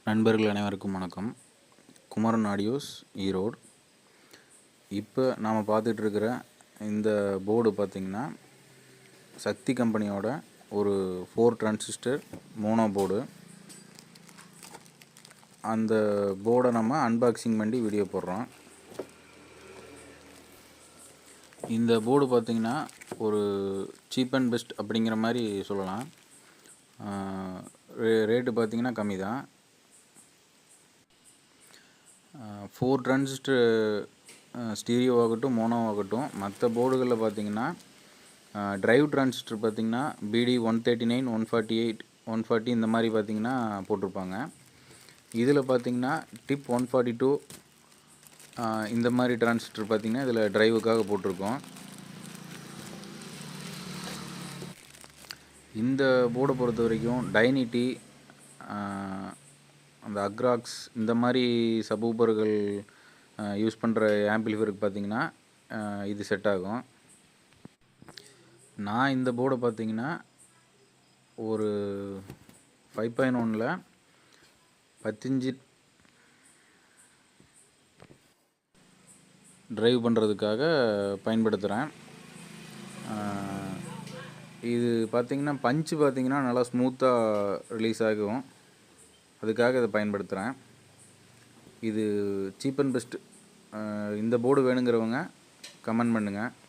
நண்பர்கள் அனைவருக்கும் வணக்கம். குமரன் ஆடியோஸ் ஈரோடு. இப்போ நாம் பார்த்துட்ருக்கிற இந்த போர்டு பார்த்திங்கன்னா சக்தி கம்பெனியோட ஒரு 4 டிரான்சிஸ்டர் மோனோ போர்டு. அந்த போர்டை நம்ம அன்பாக்சிங் பண்ணி வீடியோ போடுறோம். இந்த போர்டு பார்த்திங்கன்னா ஒரு சீப் அண்ட் பெஸ்ட் அப்படிங்கிற மாதிரி சொல்லலாம். ரேட்டு பார்த்திங்கன்னா கம்மி தான். 4 டிரான்சிஸ்டர் ஸ்டீரியோ ஆகட்டும் மோனோ ஆகட்டும், மற்ற போர்டுகளில் பார்த்திங்கன்னா டிரைவ் டிரான்சிஸ்டர் பார்த்திங்கன்னா BD 139 148 140 இந்த மாதிரி பார்த்திங்கன்னா போட்டிருப்பாங்க. இதில் பார்த்திங்கன்னா டிப் 142 இந்த மாதிரி டிரான்சிஸ்டர் பார்த்திங்கன்னா இதில் டிரைவுக்காக போட்டிருக்கோம். இந்த போர்டை பொறுத்த வரைக்கும் டைனிட்டி, அந்த அக்ராக்ஸ் இந்த மாதிரி சப்வூஃபர்கள் யூஸ் பண்ணுற ஆம்பிளிஃபையருக்கு பார்த்திங்கன்னா இது செட் ஆகும். நான் இந்த போர்டை பார்த்திங்கன்னா ஒரு 5.1 15 டிரைவ் பண்ணுறதுக்காக பயன்படுத்துகிறேன். இது பார்த்திங்கன்னா பஞ்சு பார்த்திங்கன்னா நல்லா ஸ்மூத்தாக ரிலீஸ் ஆகும். அதுக்காக இதை பயன்படுத்துகிறேன். இது சீப் அண்ட் பெஸ்ட். இந்த போர்டு வேணுங்கிறவங்க கமெண்ட் பண்ணுங்கள்.